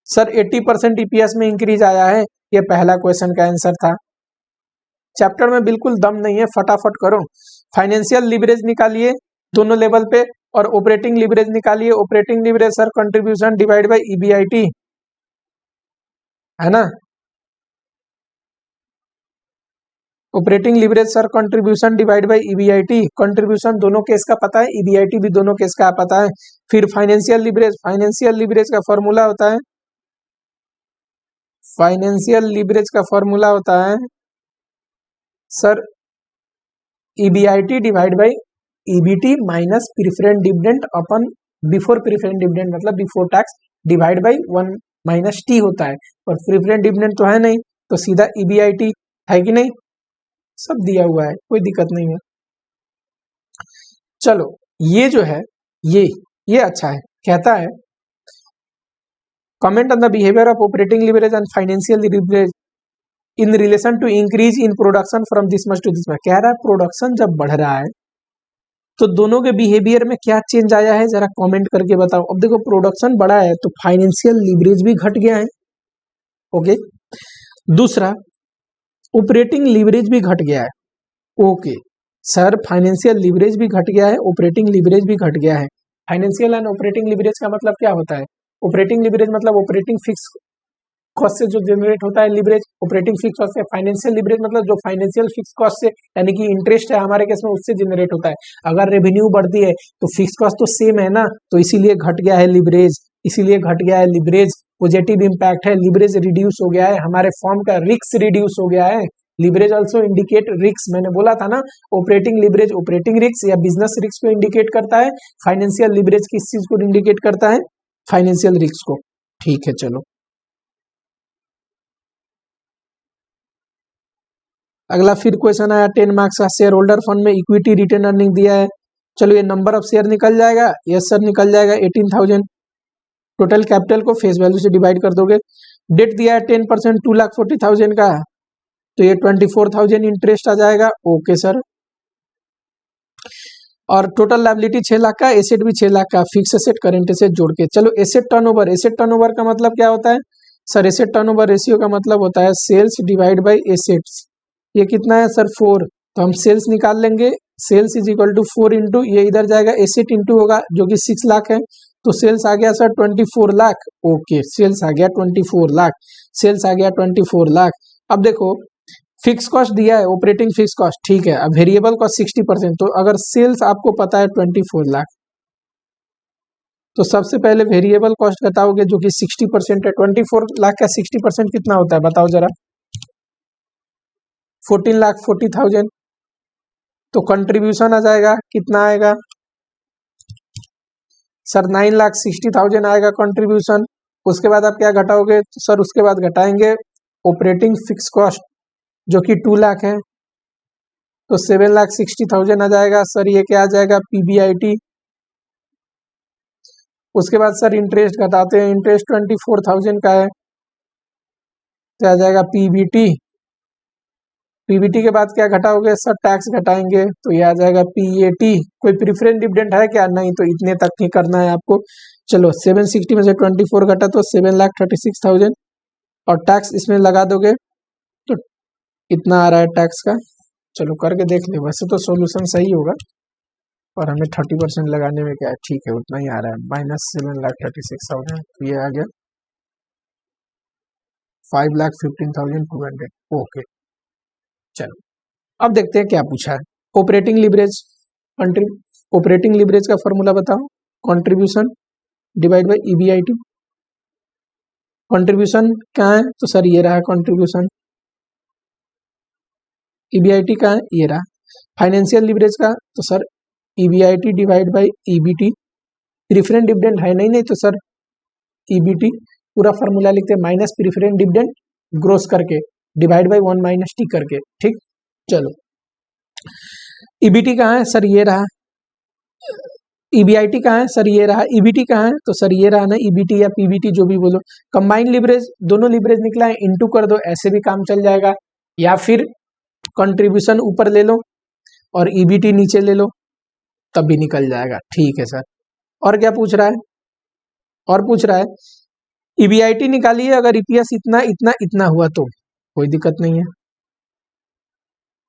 sir 80% EPS में इंक्रीज आया है। ये पहला क्वेश्चन का आंसर था। चैप्टर में बिल्कुल दम नहीं है, फटाफट करो। फाइनेंशियल लीवरेज निकालिए दोनों लेवल पे, और ऑपरेटिंग लीवरेज निकालिए। Operating leverage sir contribution divide by EBIT है ना, operating leverage sir contribution divide by EBIT, contribution दोनों केस का पता है, ईबीआईटी भी दोनों केस का पता है। फिर फाइनेंशियल लीवरेज का फॉर्मूला होता है, फाइनेंशियल लीवरेज का फॉर्मूला होता है sir EBIT divide by EBT minus preference dividend अपन बिफोर प्रेफरेंस डिविडेंड, मतलब before tax, divide by 1 minus T होता है, और प्रेफरेंस डिविडेंड तो है नहीं, तो सीधा ईबीआईटी है कि नहीं, सब दिया हुआ है, कोई दिक्कत नहीं है। चलो ये जो है ये अच्छा है, कहता है comment on the behaviour of operating leverage and financial leverage in relation to increase in production from this much to this much. कह रहा है प्रोडक्शन जब बढ़ रहा है तो दोनों के बिहेवियर में क्या चेंज आया है, जरा कमेंट करके बताओ। अब देखो प्रोडक्शन बढ़ा है तो फाइनेंशियल लीवरेज भी घट गया है, ओके। दूसरा ऑपरेटिंग लीवरेज भी घट गया है, ओके सर, फाइनेंशियल लीवरेज भी घट गया है, ऑपरेटिंग लीवरेज भी घट गया है। फाइनेंशियल एंड ऑपरेटिंग लीवरेज का मतलब क्या होता है, ऑपरेटिंग लीवरेज मतलब ऑपरेटिंग फिक्स कॉस्ट से जो जनरेट होता है लिवरेज, ऑपरेटिंग फिक्स कॉस्ट से, फाइनेंशियल लिवरेज मतलब जो फाइनेंशियल फिक्स कॉस्ट से यानी कि इंटरेस्ट है हमारे केस में उससे जनरेट होता है। अगर रेवेन्यू बढ़ती है तो फिक्स कॉस्ट तो सेम है ना, तो इसीलिए घट गया है लिवरेज, इसीलिए घट गया है लिवरेज। पॉजिटिव इंपैक्ट है, लिवरेज रिड्यूस हो गया है, हमारे फॉर्म का रिस्क रिड्यूस हो गया है। लिवरेज ऑल्सो इंडिकेट रिस्क, मैंने बोला था ना, ऑपरेटिंग लिवरेज ऑपरेटिंग रिस्क या बिजनेस रिस्क को इंडिकेट करता है, फाइनेंशियल लिवरेज किस चीज को इंडिकेट करता है, फाइनेंशियल रिस्क को। ठीक है चलो अगला फिर क्वेश्चन आया 10 मार्क्स का, शेयर होल्डर फंड में इक्विटी रिटर्न अर्निंग दिया है। चलो ये नंबर ऑफ शेयर निकल जाएगा, यस सर निकल जाएगा 18,000। टोटल कैपिटल को फेस वैल्यू से डिवाइड कर दोगे, डेट दिया है 10%, 2,40,000 का, तो ये 24,000 इंटरेस्ट आ जाएगा। Okay sir. और टोटल लायबिलिटी 6 लाख का, एसेट भी 6 लाख का, फिक्स एसेट करेंट एसेट जोड़ के। चलो एसेट टर्नओवर, एसेट टर्नओवर का मतलब क्या होता है सर, एसेट टर्नओवर रेशियो का मतलब होता है सेल्स डिवाइड बाय एसेट्स। ये कितना है सर 4, तो हम सेल्स निकाल लेंगे, sales is equal to 4 into ये इधर जाएगा एसेट इंटू होगा जो कि 6 लाख है, तो सेल्स आ गया सर 24 लाख। ओके सेल्स आ गया 24 लाख, सेल्स आ गया 24 लाख। अब देखो फिक्स कॉस्ट दिया है, ऑपरेटिंग फिक्स कॉस्ट ठीक है, अब वेरिएबल कॉस्ट 60%, तो अगर सेल्स आपको पता है 24 लाख, तो सबसे पहले वेरिएबल कॉस्ट बताओगे जो कि 60% है। 24 लाख का 60% कितना होता है बताओ जरा, 14,40,000। तो कंट्रीब्यूशन आ जाएगा, कितना आएगा सर, 9,60,000 आएगा कंट्रीब्यूशन। उसके बाद आप क्या घटाओगे तो सर उसके बाद घटाएंगे ऑपरेटिंग फिक्स कॉस्ट जो कि 2 लाख है, तो 7,60,000 आ जाएगा सर, ये क्या आ जाएगा पीबीआईटी। उसके बाद सर इंटरेस्ट घटाते हैं, इंटरेस्ट 24,000 का है, तो आ जाएगा पीबीटी। पीबीटी के बाद क्या घटाओगे सर, टैक्स घटाएंगे, तो ये आ जाएगा पीएटी। कोई प्रीफरेंस डिविडेंड है क्या, नहीं, तो इतने तक ही करना है आपको। चलो 760 में से 24 घटा तो 7,36,000, और टैक्स इसमें लगा दोगे तो इतना आ रहा है टैक्स का। चलो करके देख ले, वैसे तो सॉल्यूशन सही होगा और हमें 30% लगाने में क्या है, ठीक है उतना ही आ रहा है, -7,36,000, तो ये आ गया 5,15,200। ओके चलो अब देखते हैं क्या पूछा है। ऑपरेटिंग लिवरेज, ऑपरेटिंग लिवरेज का फॉर्मूला बताओ, contribution divide by EBIT. Contribution कहाँ है तो सर ये रहा कंट्रीब्यूशन, ईबीआईटी कहाँ है ये रहा। फाइनेंशियल लिवरेज का तो sir EBIT divide by EBT. Preference dividend है नहीं, नहीं तो सर ईबीटी पूरा फार्मूला लिखते हैं, माइनस प्रीफरेंस डिविडेंड ग्रोस करके डिवाइड बाय 1 माइनस टी करके। ठीक चलो ईबीटी कहाँ है सर ये रहा, ईबीआईटी कहाँ है सर ये रहा, ईबीटी कहाँ है तो सर ये रहा ना, ईबीटी या पीबीटी जो भी बोलो। कंबाइंड लिवरेज, दोनों लिवरेज निकला है, इनटू कर दो, ऐसे भी काम चल जाएगा, या फिर कंट्रीब्यूशन ऊपर ले लो और ईबीटी नीचे ले लो, तब भी निकल जाएगा। ठीक है सर, और क्या पूछ रहा है, और पूछ रहा है ईबीआईटी निकालिए अगर ईपीएस इतना इतना इतना हुआ तो, कोई दिक्कत नहीं है,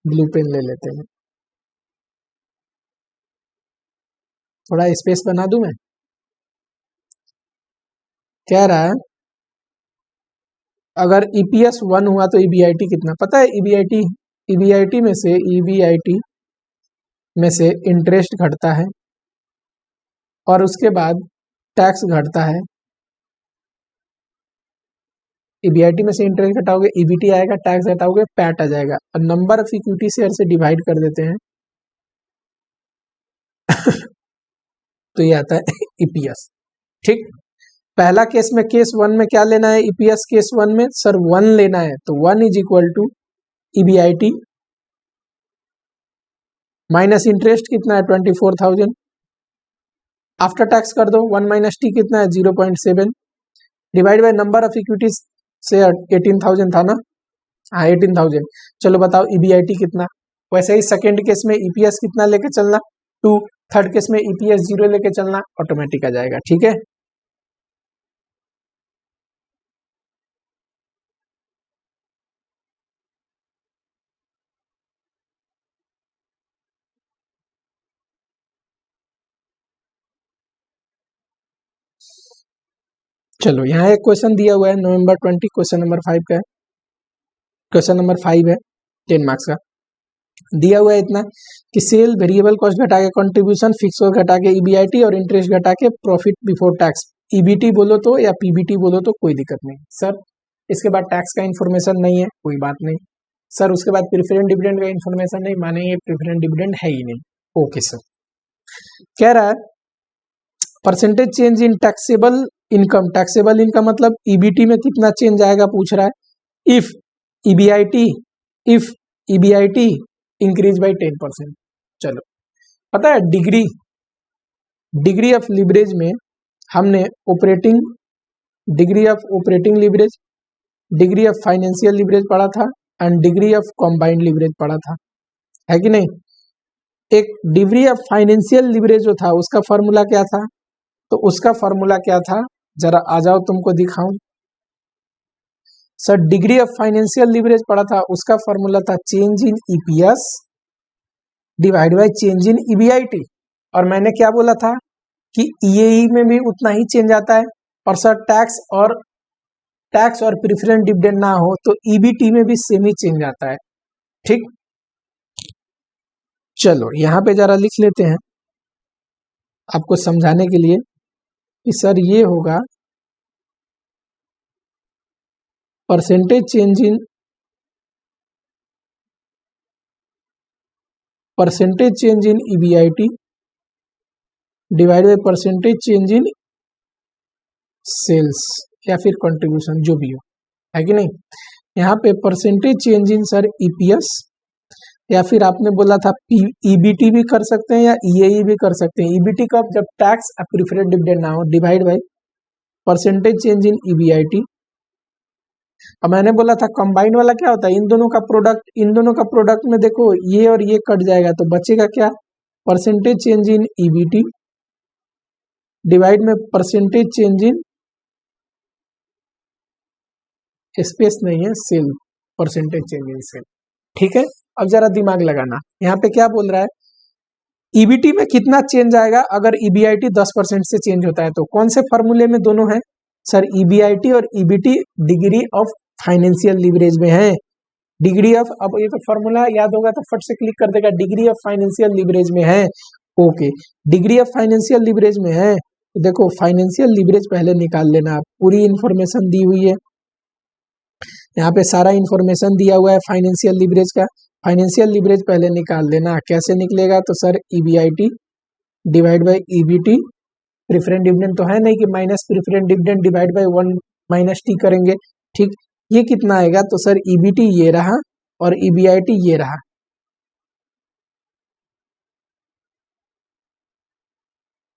ब्लू पेन ले लेते हैं, थोड़ा स्पेस बना दूं मैं। कह रहा है अगर ईपीएस 1 हुआ तो ईबीआईटी कितना, पता है ईबीआईटी, ईबीआईटी में से, ईबीआईटी में से इंटरेस्ट घटता है और उसके बाद टैक्स घटता है। ईबीआईटी में से इंटरेस्ट घटाओगे ईबीटी आएगा, टैक्स घटाओगे पैट आ जाएगा, और नंबर ऑफ इक्विटी शेयर से डिवाइड कर देते हैं तो ये आता है ईपीएस। ठीक, पहला केस में, केस 1 में क्या लेना है ईपीएस, केस 1 में सर 1 लेना है, तो 1 is equal to EBIT minus interest कितना है 24,000, आफ्टर टैक्स कर दो, 1 माइनस टी कितना है 0.7, divide by number of equity से 18,000 था ना, हाँ 18,000। चलो बताओ ईबीआईटी कितना। वैसे ही सेकेंड केस में ईपीएस कितना लेके चलना 2, थर्ड केस में ईपीएस 0 लेके चलना, ऑटोमेटिक आ जाएगा। ठीक है चलो यहाँ एक क्वेश्चन दिया हुआ है नवंबर 20, क्वेश्चन नंबर 5 का है, क्वेश्चन नंबर 5 है 10 मार्क्स का। दिया हुआ है इतना कि सेल वेरिएबल कॉस्ट घटा के कंट्रीब्यूशन, फिक्स कॉस्ट घटा के ईबीआईटी और इंटरेस्ट घटा के प्रॉफिट बिफोर टैक्स। ईबीटी बोलो तो या पीबीटी बोलो तो कोई दिक्कत नहीं सर। इसके बाद टैक्स का इन्फॉर्मेशन नहीं है, कोई बात नहीं सर। उसके बाद प्रेफरेंस डिविडेंड का इन्फॉर्मेशन नहीं, माने ये प्रेफरेंस डिविडेंड है ही नहीं। Okay sir. कह रहा है percentage change in taxable income. Taxable income मतलब ईबीटी में कितना चेंज आएगा पूछ रहा है। If EBIT increase by 10%। चलो पता है डिग्री ऑफ लिवरेज में हमने degree of operating leverage, degree of financial leverage पढ़ा था and degree of combined leverage पढ़ा था, है कि नहीं। एक डिग्री ऑफ फाइनेंशियल लिवरेज जो था उसका फॉर्मूला क्या था, तो उसका फॉर्मूला क्या था जरा आ जाओ तुमको दिखाऊं। Sir degree of financial leverage पढ़ा था, उसका फॉर्मूला था change in EPS divide by change in EBIT. और मैंने क्या बोला था कि ईएई में भी उतना ही चेंज आता है। और सर टैक्स और प्रेफरेंस डिविडेंड ना हो तो ईबीटी में भी सेम ही चेंज आता है। ठीक, चलो यहां पे जरा लिख लेते हैं आपको समझाने के लिए कि सर ये होगा percentage change in EBIT divide by percentage change in sales या फिर कंट्रीब्यूशन, जो भी हो, है कि नहीं। यहाँ पे परसेंटेज चेंज इन सर ईपीएस या फिर आपने बोला था ईबीटी भी कर सकते हैं या ईएई भी कर सकते हैं। ईबीटी कब, जब टैक्स या प्रेफरेंस डिविडेंड ना हो, divide by percentage change in EBIT. अब मैंने बोला था कंबाइंड वाला क्या होता है, इन दोनों का प्रोडक्ट में देखो ये और ये कट जाएगा तो बचेगा क्या, percentage change in EBT divide में परसेंटेज चेंज इन स्पेस नहीं है sale, percentage change in sale. ठीक है, अब जरा दिमाग लगाना, यहाँ पे क्या बोल रहा है, ईबीटी में कितना चेंज आएगा अगर ईबीआईटी 10% से चेंज होता है। तो कौन से फॉर्मूले में दोनों है सर, ईबीआईटी और EBT degree of financial leverage में है। डिग्री ऑफ, अब ये तो फॉर्मूला याद होगा तो फट से क्लिक कर देगा, डिग्री ऑफ फाइनेंशियल लिवरेज में है। Okay, degree of financial leverage में है तो देखो फाइनेंशियल लिवरेज पहले निकाल लेना, पूरी इंफॉर्मेशन दी हुई है यहाँ पे, सारा इंफॉर्मेशन दिया हुआ है फाइनेंशियल लिवरेज का। फाइनेंशियल लिवरेज पहले निकाल लेना, कैसे निकलेगा, तो sir EBIT divide by EBT, preference dividend तो है नहीं कि minus preference dividend divide by 1 minus T करेंगे। ठीक, ये कितना आएगा, तो सर ईबीटी ये रहा और ईबीआईटी ये रहा,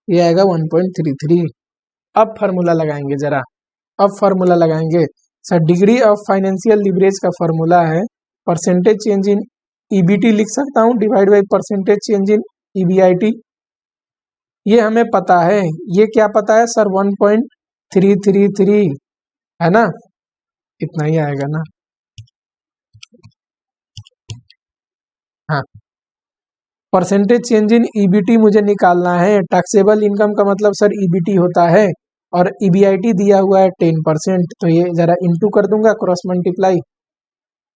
ये आएगा 1.33। अब फार्मूला लगाएंगे जरा, अब फार्मूला लगाएंगे sir, degree of financial leverage का फार्मूला है परसेंटेज चेंज इन ईबीटी लिख सकता हूं divide by percentage change in EBIT. ये हमें पता है, ये क्या पता है सर, 1.333 है ना, इतना ही आएगा ना। हाँ, परसेंटेज चेंज इन ईबीटी मुझे निकालना है। टैक्सेबल इनकम का मतलब सर ईबीटी होता है और ईबीआईटी दिया हुआ है 10%, तो ये जरा इंटू कर दूंगा, क्रॉस मल्टीप्लाई,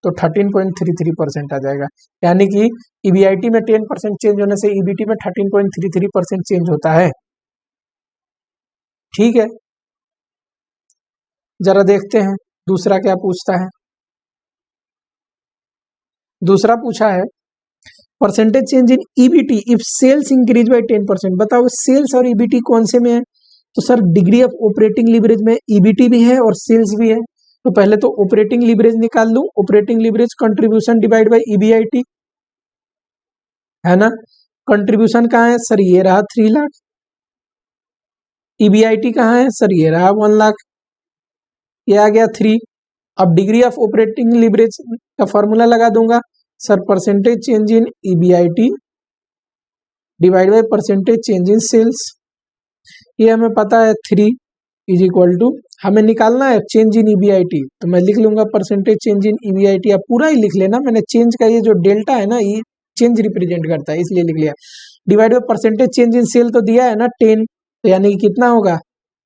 तो 13.33% आ जाएगा। यानी कि ईबीआईटी में 10% चेंज होने से ईबीटी में 13.33% चेंज होता है। ठीक है, जरा देखते हैं दूसरा क्या पूछता है। दूसरा पूछा है percentage change in EBT if sales increase by 10%। बताओ सेल्स और ईबीटी कौन से में है, तो sir degree of operating leverage में ईबीटी भी है और सेल्स भी है। तो पहले तो ऑपरेटिंग लिवरेज निकाल लूं, operating leverage contribution divide by EBIT, है ना। कंट्रीब्यूशन कहाँ है सर, ये रहा 3 लाख। ईबीआईटी कहाँ है सर, ये रहा 1 लाख, ये आ गया 3। अब डिग्री ऑफ ऑपरेटिंग लिवरेज का फॉर्मूला लगा दूंगा sir, percentage change in EBIT divide by percentage change in sales. ये हमें पता है 3 इज इक्वल टू, हमें निकालना है चेंज इन ईबीआईटी, तो मैं लिख लूंगा परसेंटेज चेंज इन ईबीआईटी। आप पूरा ही लिख लेना, मैंने चेंज का ये जो डेल्टा है ना, ये चेंज रिप्रेजेंट करता है इसलिए लिख लिया। Divide by percentage change in sale तो दिया है ना 10, तो यानी कि कितना होगा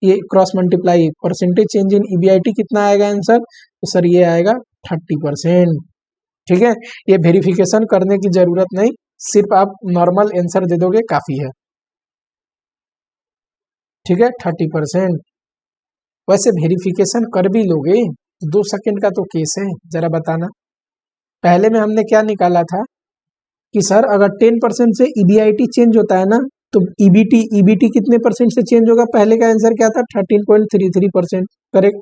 ये cross multiply percentage change in EBIT कितना आएगा आंसर, तो सर ये आएगा 30%। ठीक है, ये वेरिफिकेशन करने की जरूरत नहीं, सिर्फ आप नॉर्मल आंसर दे दोगे काफी है। ठीक है, 30%। वैसे वेरिफिकेशन कर भी लोगे 2 सेकंड का तो केस है, जरा बताना। पहले में हमने क्या निकाला था कि सर अगर 10% से ईबीआईटी चेंज होता है ना, तो ईबीटी कितने परसेंट से चेंज होगा, पहले का आंसर क्या था 13.33%। करेक्ट।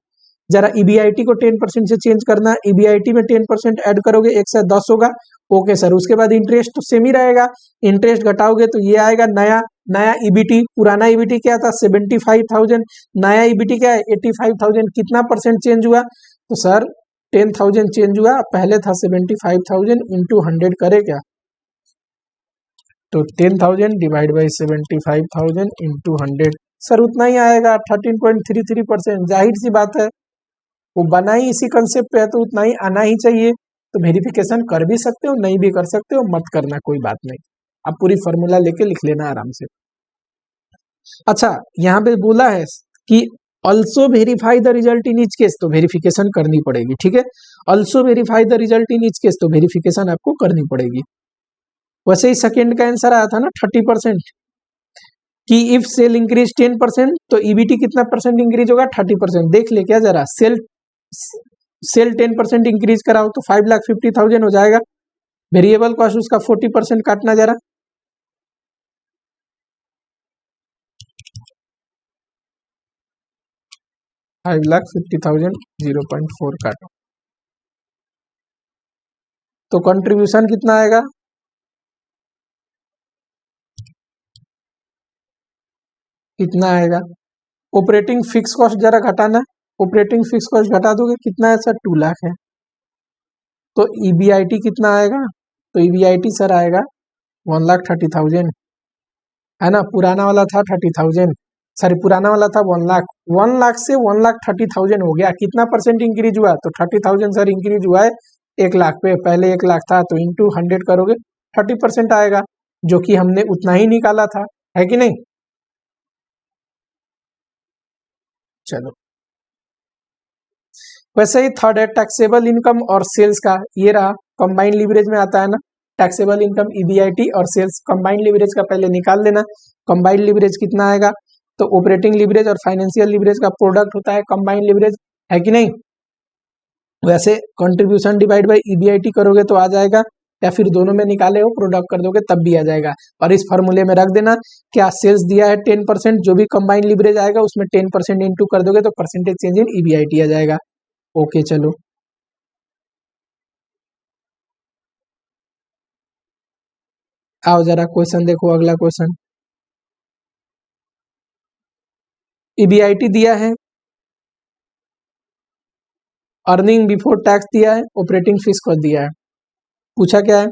जरा ईबीआईटी को 10% से चेंज करना, ईबीआईटी में 10% ऐड करोगे 1 से 10 होगा। ओके सर, उसके बाद इंटरेस्ट तो सेम ही रहेगा, इंटरेस्ट घटाओगे तो ये आएगा नया नया ईबीटी। पुराना ईबीटी क्या था 75,000, नया ईबीटी क्या है 85,000। कितना परसेंट चेंज हुआ, तो सर 10,000 चेंज हुआ, पहले था 75,000 इंटू 100 करे क्या, तो 10,000 डिवाइड बाई 75,000 इंटू 100, सर उतना ही आएगा 13.33%। जाहिर सी बात है, वो बना ही इसी कंसेप्ट पे है तो उतना ही आना ही चाहिए। तो वेरिफिकेशन कर भी सकते हो, नहीं भी कर सकते हो, मत करना, कोई बात नहीं, आप पूरी फॉर्मूला लेके लिख लेना आराम से। अच्छा, यहाँ पे बोला है कि also verify the result in each case, तो वेरिफिकेशन करनी पड़ेगी। ठीक है, also verify the result in each case, तो वेरिफिकेशन आपको करनी पड़ेगी। वैसे ही सेकेंड का आंसर आया था ना 30%, कि इफ सेल इंक्रीज 10% तो ईबीटी कितना परसेंट इंक्रीज होगा 30%। देख ले क्या जरा, सेल 10% इंक्रीज कराओ तो 5,50,000 हो जाएगा। वेरिएबल कॉस्ट उसका 40% काटना जरा, $5,50,000 0.4 काटो, तो कंट्रीब्यूशन कितना आएगा, कितना आएगा। ऑपरेटिंग फिक्स कॉस्ट जरा घटाना, ऑपरेटिंग फिक्स कॉस्ट घटा दोगे कितना है सर 2 लाख है। तो ईबीआईटी कितना आएगा, तो ईबीआईटी सर आएगा 1,30,000, है ना। पुराना वाला था 30,000, सॉरी पुराना वाला था 1 लाख, 1 लाख से 1,30,000 हो गया। कितना परसेंट इंक्रीज हुआ, तो 30,000 सर इंक्रीज हुआ है 1 लाख पे, पहले 1 लाख था तो इंटू 100 करोगे 30% आएगा, जो कि हमने उतना ही निकाला था, है कि नहीं। चलो, वैसे ही थर्ड है टैक्सेबल इनकम और सेल्स का, ये रहा कंबाइंड लीवरेज में आता है ना, टैक्सेबल इनकम ईबीआईटी और सेल्स कंबाइंड लीवरेज का पहले निकाल लेना। कंबाइंड लीवरेज कितना आएगा, तो ऑपरेटिंग लीवरेज और फाइनेंशियल लीवरेज का प्रोडक्ट होता है कंबाइंड लीवरेज, है कि नहीं। वैसे कंट्रीब्यूशन डिवाइड बाई ईबीआईटी करोगे तो आ जाएगा, या फिर दोनों में निकाले हो प्रोडक्ट कर दोगे तब भी आ जाएगा। और इस फॉर्मूले में रख देना क्या सेल्स दिया है 10%, जो भी कंबाइंड लीवरेज आएगा उसमें 10% इंटू कर दोगे तो परसेंटेज चेंज इन ईबीआईटी आ जाएगा। ओके चलो, आओ जरा क्वेश्चन देखो, अगला क्वेश्चन। ईबीआईटी दिया है, अर्निंग बिफोर टैक्स दिया है, ऑपरेटिंग फीस कॉस्ट दिया है। पूछा क्या है,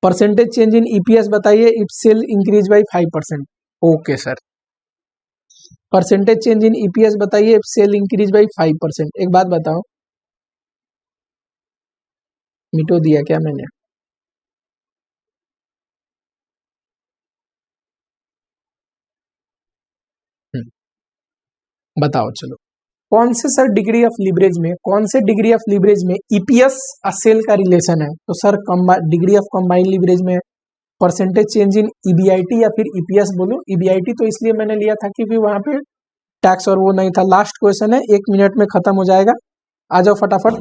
परसेंटेज चेंज इन ईपीएस बताइए if sale increase by 5%। Okay sir, percentage change in EPS बताइए इफ सेल इंक्रीज बाई 5%। एक बात बताओ, मिटो दिया क्या मैंने, बताओ चलो। कौन से सर डिग्री ऑफ लीवरेज में, कौन से डिग्री ऑफ लीवरेज में ईपीएस और सेल का रिलेशन है, तो sir degree of combined leverage में परसेंटेज चेंज इन ईबीआईटी या फिर ईपीएस बोलो। ईबीआईटी तो इसलिए मैंने लिया था क्योंकि वहां पे टैक्स और वो नहीं था। लास्ट क्वेश्चन है, 1 मिनट में खत्म हो जाएगा, आ जाओ फटाफट।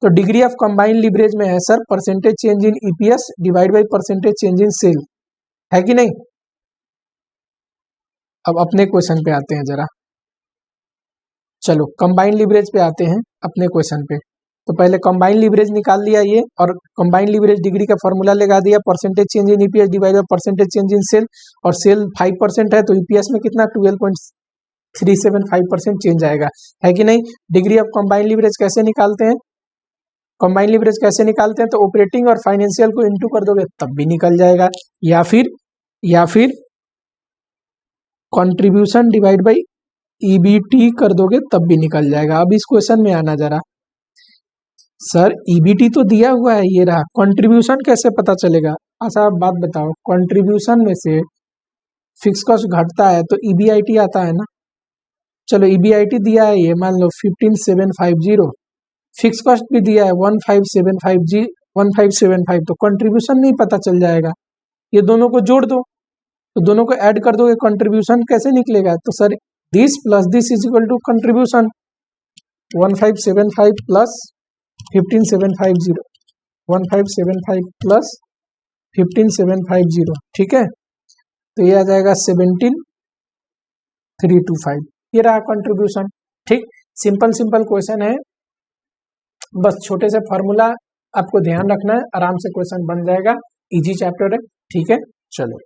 तो डिग्री ऑफ कंबाइंड लीवरेज में है sir percentage change in EPS divide by percentage change in sale, है कि नहीं। अब अपने क्वेश्चन पे आते हैं जरा, चलो कंबाइंड लीवरेज पे आते हैं अपने क्वेश्चन पे। तो पहले कंबाइंड लीवरेज निकाल लिया ये, और कंबाइंड लीवरेज डिग्री का फॉर्मूला लगा दिया, percentage change in EPS divide by percentage change in sale, और सेल 5% है तो ईपीएस में कितना 12.375% चेंज आएगा, है कि नहीं। डिग्री ऑफ कंबाइंड लीवरेज कैसे निकालते हैं, कंबाइंड लीवरेज कैसे निकालते हैं, तो ऑपरेटिंग और फाइनेंशियल को इंटू कर दोगे तब भी निकल जाएगा, या फिर कॉन्ट्रीब्यूशन डिवाइड बाई ईबीटी कर दोगे तब भी निकल जाएगा। अब इस क्वेश्चन में आना जरा, सर ईबीटी तो दिया हुआ है, ये रहा, कंट्रीब्यूशन कैसे पता चलेगा। अच्छा आप बात बताओ, कंट्रीब्यूशन में से फिक्स कॉस्ट घटता है तो ईबीआईटी आता है ना, चलो EBIT दिया है ये मान लो 15750, फिक्स कॉस्ट भी दिया है 1575 तो कंट्रीब्यूशन नहीं पता चल जाएगा, ये दोनों को जोड़ दो तो दोनों को ऐड कर दोगे, कंट्रीब्यूशन कैसे निकलेगा, तो sir this plus this is equal to contribution 1575 plus 15750 1575 plus 15750, ठीक है, तो ये आ जाएगा 17325, ये रहा कंट्रीब्यूशन। ठीक, सिंपल सिंपल क्वेश्चन है, बस छोटे से फॉर्मूला आपको ध्यान रखना है, आराम से क्वेश्चन बन जाएगा, इजी चैप्टर है। ठीक है, चलो।